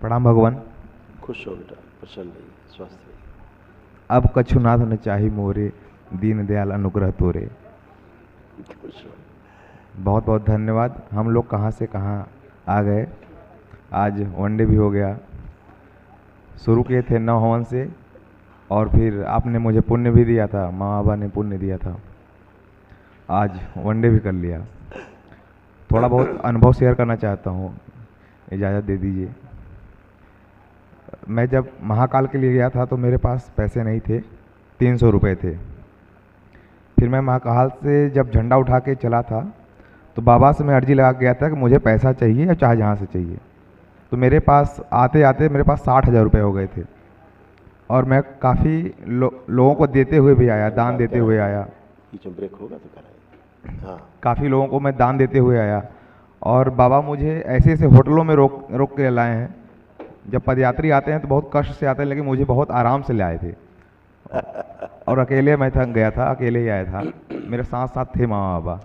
प्रणाम भगवान। खुश हो बेटा, प्रसन्न रहिए, स्वस्थ रहिए। अब कछुनाथ न चाही मोरे, दीन दयाल अनुग्रह तोरे। खुश हो। बहुत बहुत धन्यवाद। हम लोग कहाँ से कहाँ आ गए। आज वनडे भी हो गया। शुरू किए थे 9 हवन से, और फिर आपने मुझे पुण्य भी दिया था, माँ बाबा ने पुण्य दिया था। आज वनडे भी कर लिया। थोड़ा बहुत अनुभव शेयर करना चाहता हूँ, इजाज़त दे दीजिए। मैं जब महाकाल के लिए गया था तो मेरे पास पैसे नहीं थे, 300 रुपये थे। फिर मैं महाकाल से जब झंडा उठा के चला था तो बाबा से मैं अर्जी लगा के गया था कि मुझे पैसा चाहिए या चाहे जहाँ से चाहिए। तो मेरे पास आते आते मेरे पास 60,000 रुपये हो गए थे, और मैं काफ़ी लोगों को देते हुए भी आया, दान देते हुए आया। ब्रेक होगा तो कराएंगे। हाँ, काफ़ी लोगों को मैं दान देते हुए आया, और बाबा मुझे ऐसे ऐसे होटलों में रोक के लाए हैं। जब पदयात्री आते हैं तो बहुत कष्ट से आते हैं, लेकिन मुझे बहुत आराम से ले आए थे। और अकेले मैं थक गया था, अकेले ही आया था। मेरे साथ साथ थे माँ बाबा।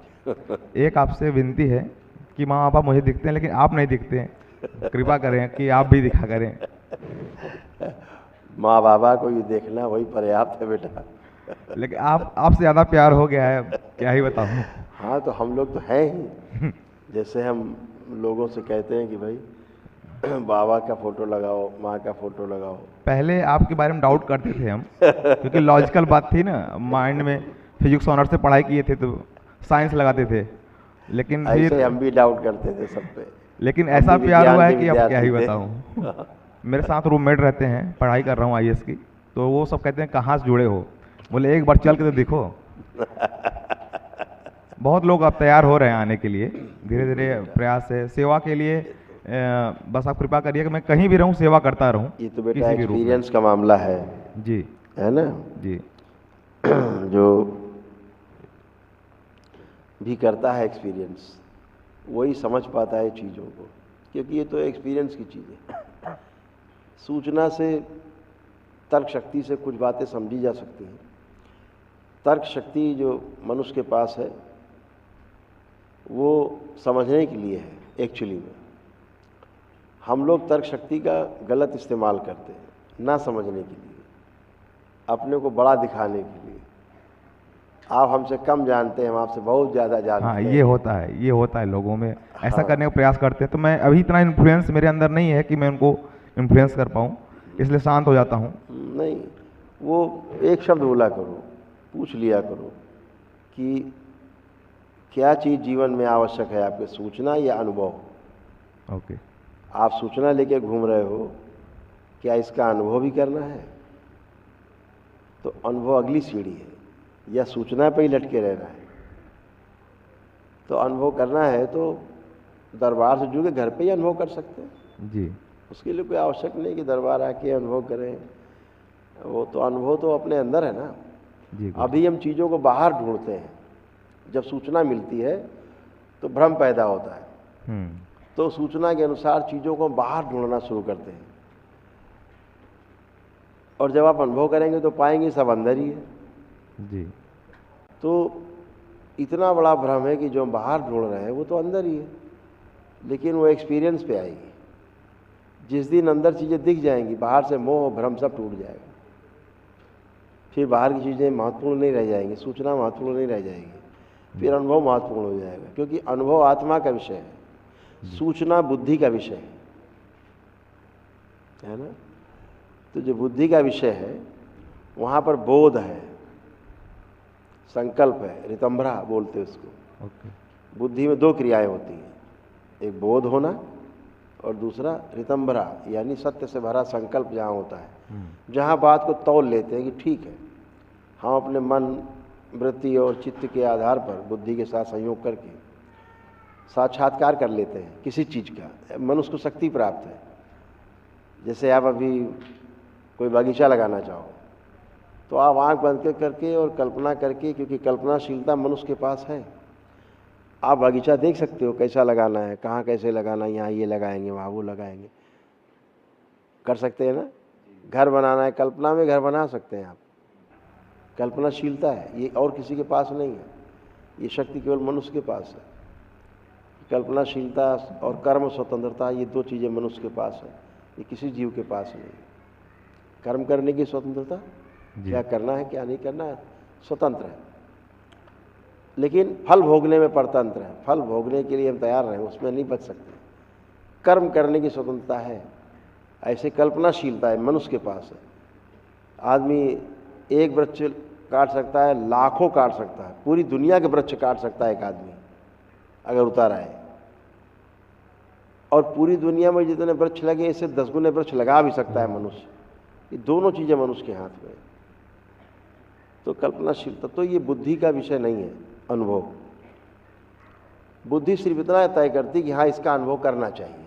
एक आपसे विनती है कि माँ बाबा मुझे दिखते हैं लेकिन आप नहीं दिखते हैं, कृपा करें कि आप भी दिखा करें। माँ बाबा को ये देखना वही पर्याप्त है बेटा। लेकिन आपसे ज़्यादा प्यार हो गया है, क्या ही बताऊँ। हाँ, तो हम लोग तो हैं ही। जैसे हम लोगों से कहते हैं कि भाई बाबा का फोटो लगाओ, माँ का फोटो लगाओ। पहले आपके बारे में डाउट करते थे हम, क्योंकि लॉजिकल बात थी ना, माइंड में फिजिक्स ऑनर से पढ़ाई किए थे तो साइंस लगाते थे। लेकिन ऐसे फिर हम भी डाउट करते थे सब पे। लेकिन ऐसा प्यार हुआ है कि अब क्या ही विद्यार्थी थे। बताऊँ। मेरे साथ रूममेट रहते हैं, पढ़ाई कर रहा हूँ आईएएस की, तो वो सब कहते हैं कहाँ से जुड़े हो। बोले एक बार चल के तो दिखो। बहुत लोग अब तैयार हो रहे हैं आने के लिए, धीरे धीरे प्रयास है सेवा के लिए। बस आप कृपा करिए कि मैं कहीं भी रहूं, सेवा करता रहूं। ये तो बेटा किसी भी रूप में। एक्सपीरियंस का मामला है जी ना। जी। जो भी करता है एक्सपीरियंस, वही समझ पाता है चीज़ों को, क्योंकि ये तो एक्सपीरियंस की चीज़ है। सूचना से, तर्क शक्ति से कुछ बातें समझी जा सकती हैं। तर्क शक्ति जो मनुष्य के पास है वो समझने के लिए है। एक्चुअली में हम लोग तर्क शक्ति का गलत इस्तेमाल करते हैं, ना समझने के लिए, अपने को बड़ा दिखाने के लिए। आप हमसे कम जानते हैं, हम आपसे बहुत ज़्यादा जानते हाँ, हैं। ये होता है लोगों में, ऐसा हाँ। करने का प्रयास करते हैं। तो मैं अभी इतना इन्फ्लुएंस मेरे अंदर नहीं है कि मैं उनको इन्फ्लुएंस कर पाऊँ, इसलिए शांत हो जाता हूँ। नहीं, वो एक शब्द बोला करो, पूछ लिया करो कि क्या चीज़ जीवन में आवश्यक है आपके, सूचना या अनुभव। ओके। आप सूचना लेके घूम रहे हो, क्या इसका अनुभव भी करना है? तो अनुभव अगली सीढ़ी है, या सूचना पे ही लटके रहना है। तो अनुभव करना है तो दरबार से जुड़ के घर पे ही अनुभव कर सकते हैं जी। उसके लिए कोई आवश्यक नहीं कि दरबार आके अनुभव करें। वो तो अनुभव तो अपने अंदर है ना। जी। अभी हम चीज़ों को बाहर ढूंढते हैं। जब सूचना मिलती है तो भ्रम पैदा होता है, तो सूचना के अनुसार चीज़ों को बाहर ढूंढना शुरू करते हैं, और जब आप अनुभव करेंगे तो पाएंगे सब अंदर ही है। जी। तो इतना बड़ा भ्रम है कि जो हम बाहर ढूंढ रहे हैं वो तो अंदर ही है, लेकिन वो एक्सपीरियंस पे आएगी। जिस दिन अंदर चीज़ें दिख जाएंगी, बाहर से मोह भ्रम सब टूट जाएगा। फिर बाहर की चीज़ें महत्वपूर्ण नहीं रह जाएंगी, सूचना महत्वपूर्ण नहीं रह जाएगी, फिर अनुभव महत्वपूर्ण हो जाएगा। क्योंकि अनुभव आत्मा का विषय है, सूचना बुद्धि का विषय है ना। तो जो बुद्धि का विषय है वहाँ पर बोध है, संकल्प है, रितंभरा बोलते हैं उसको। ओके। बुद्धि में 2 क्रियाएं होती हैं, एक बोध होना और दूसरा रितंभरा, यानी सत्य से भरा संकल्प जहाँ होता है, जहाँ बात को तौल लेते हैं कि ठीक है, हम अपने मन, वृत्ति और चित्त के आधार पर बुद्धि के साथ संयोग करके साक्षात्कार कर लेते हैं किसी चीज़ का। मनुष्य को शक्ति प्राप्त है। जैसे आप अभी कोई बगीचा लगाना चाहो तो आप आंख बंद करके और कल्पना करके, क्योंकि कल्पनाशीलता मनुष्य के पास है, आप बगीचा देख सकते हो कैसा लगाना है, कहाँ कैसे लगाना है, यहाँ ये लगाएंगे, वहाँ वो लगाएंगे, कर सकते हैं ना। घर बनाना है, कल्पना में घर बना सकते हैं आप। कल्पनाशीलता है, ये और किसी के पास नहीं है, ये शक्ति केवल मनुष्य के पास है। कल्पनाशीलता और कर्म स्वतंत्रता, ये 2 चीज़ें मनुष्य के पास है। ये किसी जीव के पास नहीं। कर्म करने की स्वतंत्रता, क्या करना है क्या नहीं करना है स्वतंत्र है, लेकिन फल भोगने में परतंत्र है। फल भोगने के लिए हम तैयार रहें, उसमें नहीं बच सकते। कर्म करने की स्वतंत्रता है, ऐसे कल्पनाशीलता है मनुष्य के पास है। आदमी एक वृक्ष काट सकता है, लाखों काट सकता है, पूरी दुनिया के वृक्ष काट सकता है एक आदमी अगर उतारा है। और पूरी दुनिया में जितने वृक्ष लगे इससे 10 गुने वृक्ष लगा भी सकता है मनुष्य। ये दोनों चीज़ें मनुष्य के हाथ में है। तो कल्पनाशीलता तो ये बुद्धि का विषय नहीं है। अनुभव, बुद्धि सिर्फ इतना तय करती कि हाँ इसका अनुभव करना चाहिए,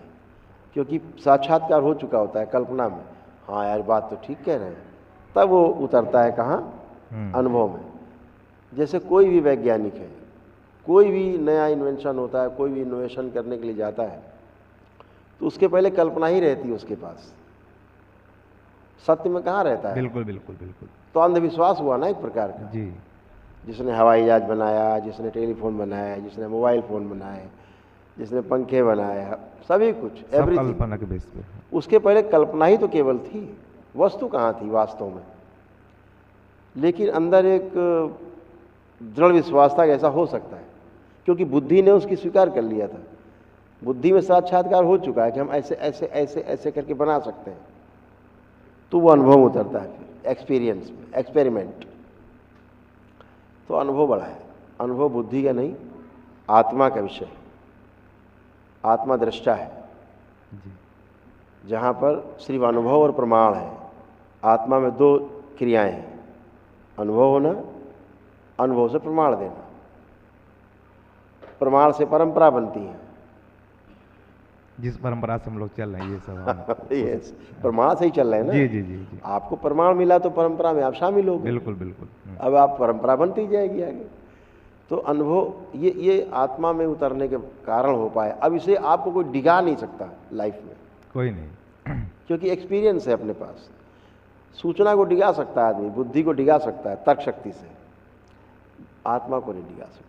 क्योंकि साक्षात्कार हो चुका होता है कल्पना में। हाँ यार बात तो ठीक कह रहे हैं, तब वो उतरता है कहाँ, अनुभव में। जैसे कोई भी वैज्ञानिक है, कोई भी नया इन्वेंशन होता है, कोई भी इनोवेशन करने के लिए जाता है तो उसके पहले कल्पना ही रहती है उसके पास, सत्य में कहाँ रहता है। बिल्कुल बिल्कुल बिल्कुल। तो अंधविश्वास हुआ ना एक प्रकार का जी। जिसने हवाई जहाज बनाया, जिसने टेलीफोन बनाया, जिसने मोबाइल फ़ोन बनाए, जिसने पंखे बनाए, सभी कुछ एवरीथिंग कल्पना के बेस पे। उसके पहले कल्पना ही तो केवल थी, वस्तु कहाँ थी वास्तव में। लेकिन अंदर एक दृढ़ विश्वास था कि ऐसा हो सकता है, क्योंकि बुद्धि ने उसकी स्वीकार कर लिया था। बुद्धि में साक्षात्कार हो चुका है कि हम ऐसे ऐसे ऐसे ऐसे करके बना सकते हैं। तो वो अनुभव उतरता है फिर एक्सपीरियंस में, एक्सपेरिमेंट। तो अनुभव बड़ा है। अनुभव बुद्धि का नहीं, आत्मा का विषय। आत्मा दृष्टा है जी। जहाँ पर सिर्फ अनुभव और प्रमाण है। आत्मा में 2 क्रियाएं हैं, अनुभव होना, अनुभव से प्रमाण देना। प्रमाण से परंपरा बनती है, जिस परंपरा से हम लोग चल रहे हैं ये सब यस, प्रमाण से ही चल रहे हैं ना। जी जी जी जी। आपको प्रमाण मिला तो परंपरा में आप शामिल हो गए। बिल्कुल बिल्कुल। अब आप परंपरा बनती जाएगी आगे। तो अनुभव ये आत्मा में उतरने के कारण हो पाए। अब इसे आपको कोई डिगा नहीं सकता लाइफ में, कोई नहीं, क्योंकि एक्सपीरियंस है अपने पास। सूचना को डिगा सकता है आदमी, बुद्धि को डिगा सकता है तर्क शक्ति से, आत्मा को नहीं डिगा सकता।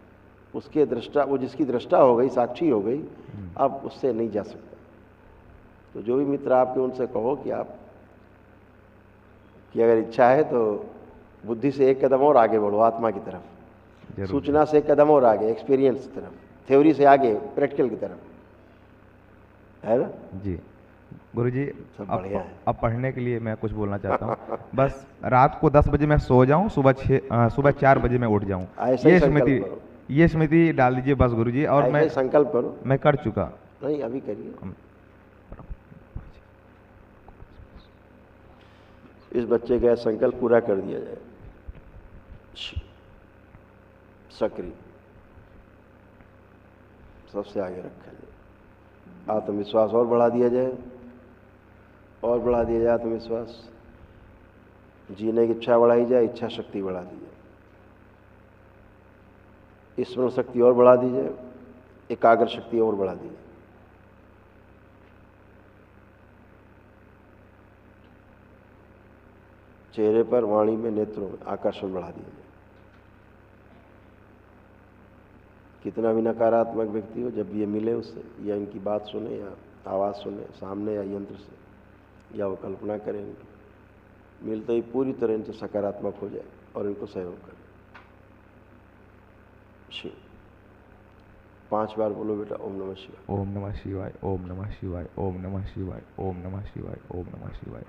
उसके दृष्टा, वो जिसकी दृष्टा हो गई, साक्षी हो गई, अब उससे नहीं जा सकता। तो जो भी मित्र आपके, उनसे कहो कि आप कि अगर इच्छा है तो बुद्धि से एक कदम और आगे बढ़ो आत्मा की तरफ, सूचना से एक कदम और आगे एक्सपीरियंस की तरफ, थ्योरी से आगे प्रैक्टिकल की तरफ, है ना जी। गुरुजी अब पढ़ने के लिए मैं कुछ बोलना चाहता हूँ। बस रात को 10 बजे मैं सो जाऊँ, सुबह 4 बजे मैं उठ जाऊँ, ये स्मृति डाल दीजिए बस गुरुजी। और मैं संकल्प करो। मैं कर चुका नहीं, अभी करिए। इस बच्चे का संकल्प पूरा कर दिया जाए। सक्रिय सबसे आगे रखा जाए। आत्मविश्वास और बढ़ा दिया जाए, और बढ़ा दिया जाए आत्मविश्वास। जीने की इच्छा बढ़ाई जाए, इच्छा शक्ति बढ़ा दी जाए, स्मरण शक्ति और बढ़ा दी जाए, एकाग्र शक्ति और बढ़ा दी जाए। चेहरे पर, वाणी में, नेत्रों में आकर्षण बढ़ा दिया जाए। कितना भी नकारात्मक व्यक्ति हो, जब ये मिले उससे, या इनकी बात सुने, या आवाज़ सुने सामने, या यंत्र से, या वो कल्पना करें, मिलते ही पूरी तरह इनसे सकारात्मक हो जाए और इनको सहयोग करें। 5 बार बोलो बेटा, ओम नमः शिवाय, ओम नमः शिवाय, ओम नमः शिवाय, ओम नमः शिवाय, ओम नमः शिवाय, ओम नमः शिवाय।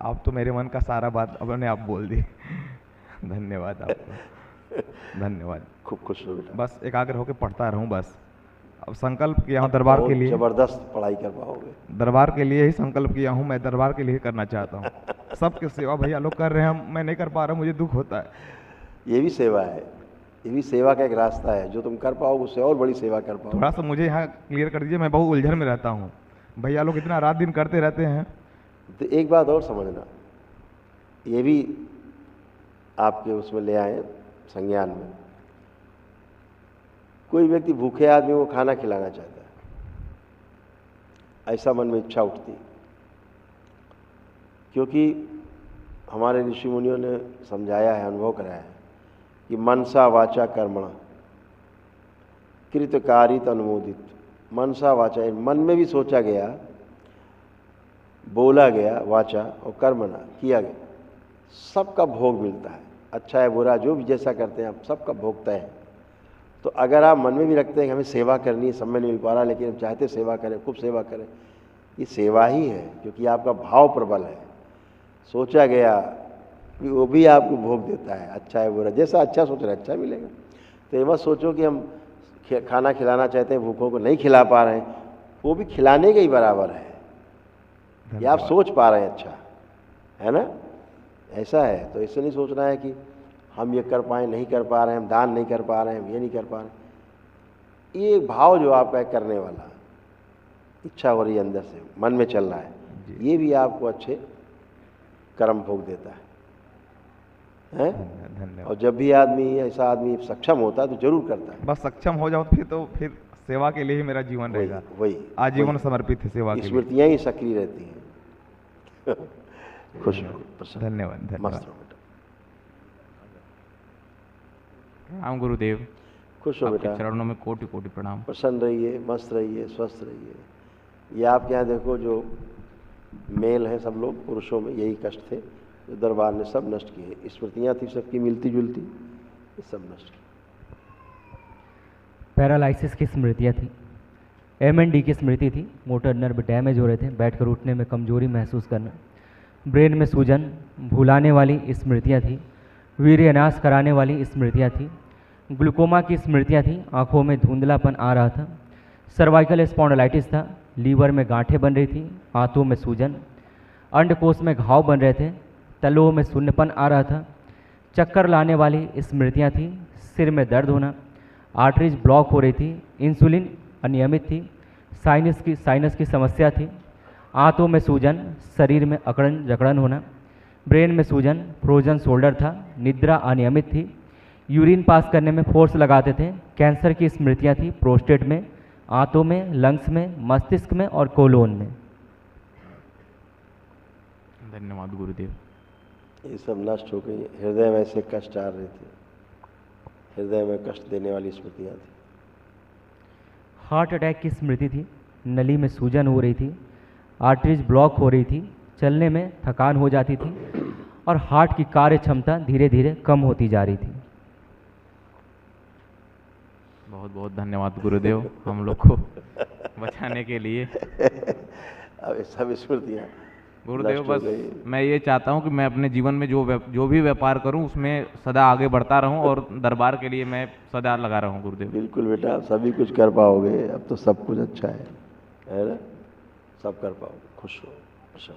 आप तो मेरे मन का सारा बात अपने आप बोल दी। धन्यवाद आपको, धन्यवाद। खूब खुश हो बेटा। बस एकाग्र होकर पढ़ता रहूं बस। अब संकल्प किया हूँ दरबार के लिए, जबरदस्त पढ़ाई कर पाओगे। दरबार के लिए ही संकल्प किया हूँ, मैं दरबार के लिए करना चाहता हूँ। सबकी सेवा भैया लोग कर रहे हैं, मैं नहीं कर पा रहा, मुझे दुख होता है। ये भी सेवा है, ये भी सेवा का एक रास्ता है। जो तुम कर पाओगे उससे और बड़ी सेवा कर पाओगे। थोड़ा सा मुझे यहाँ क्लियर कर दीजिए, मैं बहुत उलझन में रहता हूँ। भैया लोग इतना रात दिन करते रहते हैं। तो एक बात और समझना, ये भी आपके उसमें ले आए संज्ञान में। कोई व्यक्ति भूखे आदमी को खाना खिलाना चाहता है, ऐसा मन में इच्छा उठती, क्योंकि हमारे ऋषि मुनियों ने समझाया है, अनुभव कराया है कि मनसा वाचा कर्मणा कृतकारित अनुमोदित। मनसा वाचा, मन में भी सोचा गया बोला गया वाचा और कर्मणा किया गया, सबका भोग मिलता है। अच्छा है बुरा जो भी जैसा करते हैं आप सबका भोग तय है। तो अगर आप मन में भी रखते हैं कि हमें सेवा करनी है, समय नहीं मिल पा रहा लेकिन हम चाहते सेवा करें, खूब सेवा करें, ये सेवा ही है क्योंकि आपका भाव प्रबल है। सोचा गया कि वो भी आपको भोग देता है। अच्छा है बुरा जैसा अच्छा सोच रहे अच्छा मिलेगा। तो ये मत सोचो कि हम खाना खिलाना चाहते हैं, भूखों को नहीं खिला पा रहे हैं, वो भी खिलाने के ही बराबर है। ये आप सोच पा रहे हैं, अच्छा है ना, ऐसा है। तो इससे नहीं सोचना है कि हम ये कर पाए नहीं कर पा रहे हैं, हम दान नहीं कर पा रहे हैं, हम ये नहीं कर पा रहे हैं। ये भाव जो आपका है करने वाला, इच्छा हो रही है अंदर से, मन में चल रहा है, ये भी आपको अच्छे कर्म भोग देता है। धन्यवाद। और जब भी आदमी ऐसा आदमी सक्षम होता है तो जरूर करता है। बस सक्षम हो जाओ फिर सेवा के लिए ही मेरा जीवन रहेगा, वही आजीवन समर्पित है सेवा के लिए। स्मृतियाँ ही सक्रिय रहती हैं। खुश रहो, धन्यवाद। मस्त रहो बेटा। प्रणाम गुरुदेव। खुश हो आपके बेटा, चरणों में कोटि कोटि प्रणाम। प्रसन्न रहिए, मस्त रहिए, स्वस्थ रहिए। ये आपके यहाँ देखो जो मेल है सब लोग, पुरुषों में यही कष्ट थे जो दरबार ने सब नष्ट किए। स्मृतियाँ थी सबकी मिलती जुलती, ये सब नष्ट की। पैरालिसिस की स्मृतियाँ थी, MND की स्मृति थी, मोटर नर्व डैमेज हो रहे थे, बैठकर उठने में कमजोरी महसूस करना, ब्रेन में सूजन, भुलाने वाली स्मृतियाँ थी, वीर्यनाश कराने वाली स्मृतियाँ थी, ग्लूकोमा की स्मृतियाँ थी, आँखों में धुंधलापन आ रहा था, सर्वाइकल स्पॉन्डिलाइटिस था, लीवर में गांठें बन रही थी, हाथों में सूजन, अंडकोश में घाव बन रहे थे, तलुओं में शून्यपन आ रहा था, चक्कर लाने वाली स्मृतियाँ थी, सिर में दर्द होना, आर्टरीज ब्लॉक हो रही थी, इंसुलिन अनियमित थी, साइनस की समस्या थी, आंतों में सूजन, शरीर में अकड़न जकड़न होना, ब्रेन में सूजन, फ्रोजन शोल्डर था, निद्रा अनियमित थी, यूरिन पास करने में फोर्स लगाते थे, कैंसर की स्मृतियाँ थी, प्रोस्टेट में, आंतों में, लंग्स में, मस्तिष्क में और कोलोन में। धन्यवाद गुरुदेव। ये सब नष्ट हो गई। हृदय में ऐसे कष्ट आ रहे थे, हृदय में कष्ट देने वाली स्मृतियाँ थी। हार्ट अटैक की स्मृति थी, नली में सूजन हो रही थी, आर्टरीज ब्लॉक हो रही थी, चलने में थकान हो जाती थी और हार्ट की कार्य क्षमता धीरे धीरे कम होती जा रही थी। बहुत बहुत धन्यवाद गुरुदेव हम लोग को बचाने के लिए। अब ये सब स्मृतियाँ गुरुदेव नष्ट हो बस गई। मैं ये चाहता हूँ कि मैं अपने जीवन में जो भी व्यापार करूँ उसमें सदा आगे बढ़ता रहूँ और दरबार के लिए मैं सदा लगा रहूँ गुरुदेव। बिल्कुल बेटा, आप सभी कुछ कर पाओगे। अब तो सब कुछ अच्छा है ना, सब कर पाओगे। खुश हो, खुश हो।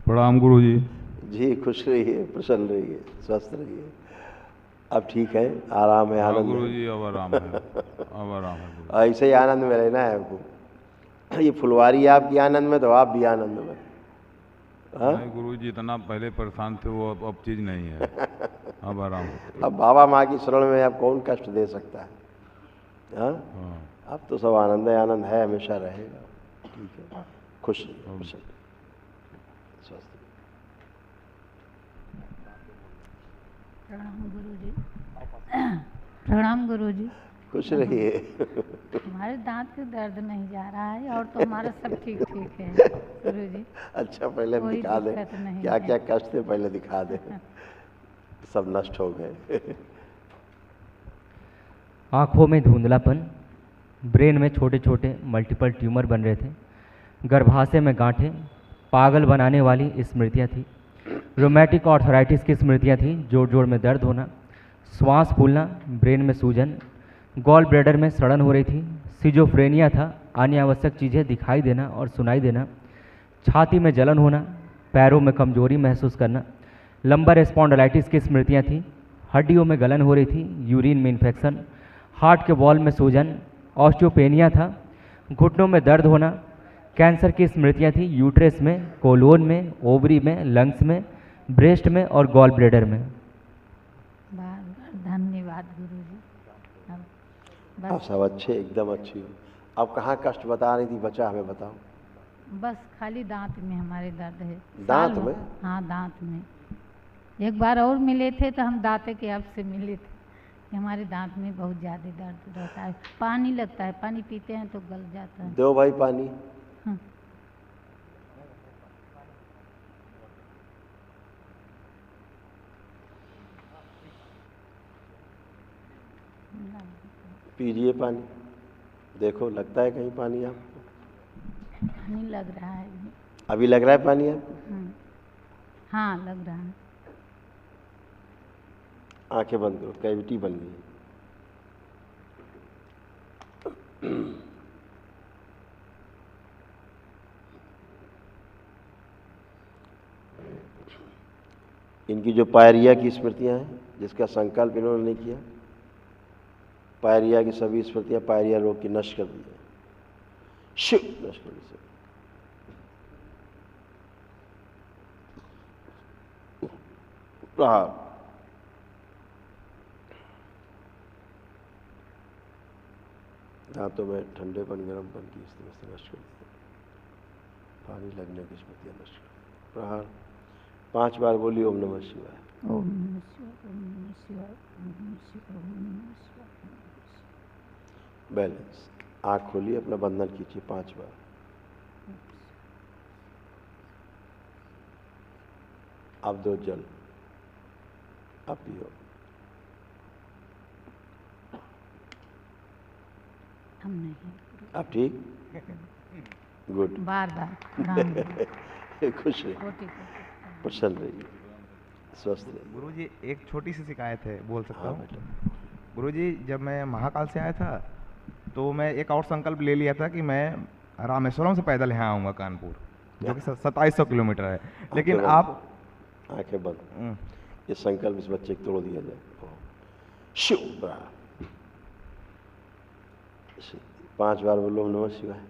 प्रणाम गुरु जी। जी खुश रहिए, प्रसन्न रहिए, स्वस्थ रहिए। अब ठीक है, आराम है, आनंद गुरु है। जी अब आराम है, अब आराम है गुरु। ऐसे ही आनंद में रहना है आपको। ये फुलवारी आपकी आनंद में तो आप भी आनंद में। हाँ? नहीं गुरु जी, इतना पहले परेशान थे वो, अब चीज़ नहीं है, अब आराम है। अब बाबा माँ की शरण में अब कौन कष्ट दे सकता है? हाँ? हाँ। अब तो सब आनंद है, आनंद है, हमेशा रहेगा। ठीक है, खुश रहिए, खुश रहिए, स्वस्थ रहिए। प्रणाम गुरुजी। प्रणाम गुरुजी। खुश रहिए। हमारे दांत के दर्द नहीं जा रहा है और तो हमारा सब ठीक ठीक है गुरुजी। अच्छा पहले हम कोई दिखा दें दिक्कत नहीं क्या है। क्या कष्ट थे, पहले दिखा दें। सब नष्ट हो गए। आँखों में धुंधलापन, ब्रेन में छोटे छोटे मल्टीपल ट्यूमर बन रहे थे, गर्भाशय में गांठें, पागल बनाने वाली स्मृतियाँ थी, रोमैटिक आर्थराइटिस की स्मृतियाँ थी, जोड़ जोड़ में दर्द होना, श्वास फूलना, ब्रेन में सूजन, गॉल ब्लैडर में सड़न हो रही थी, सिजोफ्रेनिया था, अन्य आवश्यक चीज़ें दिखाई देना और सुनाई देना, छाती में जलन होना, पैरों में कमजोरी महसूस करना, लंबर स्पॉन्डिलाइटिस की स्मृतियाँ थी, हड्डियों में गलन हो रही थी, यूरिन में इन्फेक्शन, हार्ट के वॉल में सूजन, ऑस्टियोपेनिया था, घुटनों में दर्द होना, कैंसर की स्मृतियाँ थी, यूट्रस में, कोलोन में, ओवरी में, लंग्स में, ब्रेस्ट में और गॉल ब्लैडर में। धन्यवाद गुरुजी। आप सब अच्छे, एकदम अच्छी हो। अब कहाँ कष्ट बता रही थी, बचा हमें बताओ। बस खाली दांत में हमारे दर्द है। दांत साल में? हाँ दांत में। एक बार और मिले थे तो हम दांत के आपसे मिले थे, कि हमारे दांत में बहुत ज़्यादा दर्द रहता है, पानी लगता है, पानी पीते हैं तो गल जाता है। दो भाई पानी। हाँ। पीजिए पानी, देखो लगता है कहीं पानी आपको? पानी लग रहा है। अभी लग रहा है पानी आपको? हाँ लग रहा है। आंखें बंद करो, कैविटी बन गई। इनकी जो पायरिया की स्मृतियां हैं, जिसका संकल्प इन्होंने नहीं किया, पायरिया की सभी स्मृतियां पायरिया रोग की नष्ट कर दी है। शिव नष्ट कर दी। प्रहार। दांतों में ठंडेपन गर्मपन की स्थिति नष्ट कर दी। पानी लगने की स्मृतियां नष्ट कर दी। प्रहार। 5 बार बोली ओम नमः शिवाय। ओम नमः शिवाय, ओम नमः शिवाय, ओम नमः शिवाय, ओम नमः शिवाय, ओम नमः शिवाय। बैलेंस। आँख खोलिए, अपना बंधन कीजिए 5 बार। अब दो जल, अब पियो। हम नहीं। अब ठीक? गुड। बार बार खुश रहिए, प्रसन्न रहिए, स्वस्थ रहिए। गुरुजी एक छोटी सी शिकायत है, बोल सकता हाँ हूँ? बेटा। गुरुजी जब मैं महाकाल से आया था तो मैं एक और संकल्प ले लिया था कि मैं रामेश्वरम से पैदल यहाँ आऊँगा कानपुर, जो कि 2700 किलोमीटर है। लेकिन आप आंखें बंद। ये संकल्प इस बच्चे को तोड़ दिया जाए। शिव। 5 बार बोलो ओम नमः शिवाय।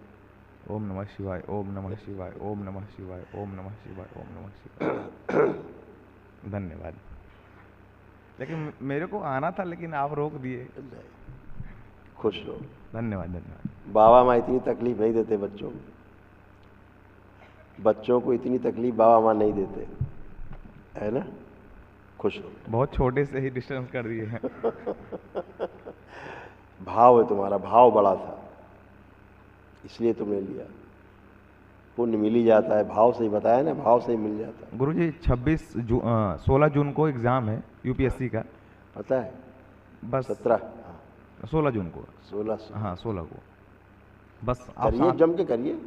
ओम नमः शिवाय, ओम नमः शिवाय, ओम नमः शिवाय, ओम नमः शिवाय, ओम नमः शिवाय। धन्यवाद। लेकिन मेरे को आना था, लेकिन आप रोक दिए। खुश रहो। धन्यवाद धन्यवाद। बाबा माँ इतनी तकलीफ नहीं देते बच्चों को। बच्चों को इतनी तकलीफ बाबा माँ नहीं देते, है ना? खुश हो। बहुत छोटे से ही डिस्टेंस कर दिए हैं। भाव है तुम्हारा, भाव बड़ा था, इसलिए तुमने लिया। पुण्य मिल ही जाता है, भाव से ही बताया ना, भाव से ही मिल जाता है। गुरुजी 16 जून को एग्ज़ाम है यूपीएससी का। पता है? बस 17। 16 जून को। 16। हाँ 16 को। बस आप करिए, जम के करिए।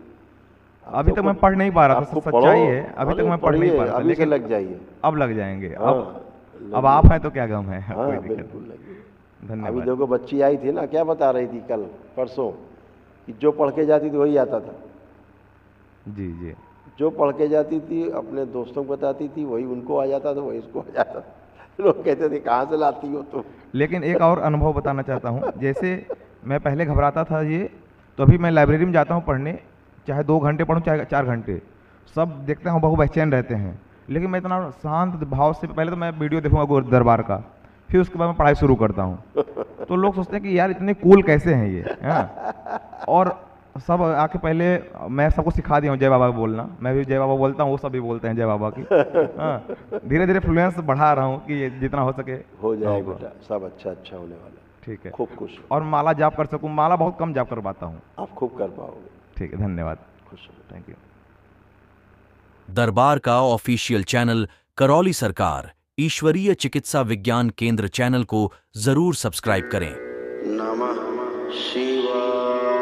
अभी तक मैं पढ़ नहीं पा रहा था, सच्चाई है। अभी तक मैं पढ़ नहीं पा रहा था, अभी से लेकिन लग जाइए। अब लग जाएंगे। हाँ, अब आप हैं तो क्या गम है। हाँ कोई दिक्कत बिल्कुल लगिए। नहीं। अभी धन्यवाद। देखो बच्ची आई थी ना, क्या बता रही थी कल परसों, कि जो पढ़ के जाती थी वही आता था। जी जी। जो पढ़ के जाती थी अपने दोस्तों को बताती थी, वही उनको आ जाता था, वही इसको आ जाता था। लोग कहते थे कहाँ से लाती हो तुम। लेकिन एक और अनुभव बताना चाहता हूँ। जैसे मैं पहले घबराता था ये, तो अभी मैं लाइब्रेरी में जाता हूँ पढ़ने, चाहे 2 घंटे पढ़ूँ चाहे 4 घंटे, सब देखते हैं बहु बेचैन रहते हैं। लेकिन मैं इतना शांत भाव से, पहले तो मैं वीडियो देखूंगा गुरु दरबार का, फिर उसके बाद मैं पढ़ाई शुरू करता हूँ। तो लोग सोचते हैं कि यार इतने कूल कैसे हैं ये, हाँ? और सब आके पहले मैं सबको सिखा दिया हूँ जय बाबा बोलना। मैं भी जय बाबा बोलता हूँ, वो सब भी बोलते हैं जय बाबा की। हाँ, धीरे धीरे फ्लुएंस बढ़ा रहा हूँ कि जितना हो सके हो जाएगा बेटा, सब अच्छा अच्छा होने वाला है। ठीक है। खूब खुश हो। और माला जाप कर सकूँ, माला बहुत कम जाप कर पाता हूँ। आप खूब कर पाओगे। ठीक है, धन्यवाद। खुश हो। Thank you. दरबार का ऑफिशियल चैनल करौली सरकार ईश्वरीय चिकित्सा विज्ञान केंद्र चैनल को जरूर सब्सक्राइब करें। नमः शिवाय।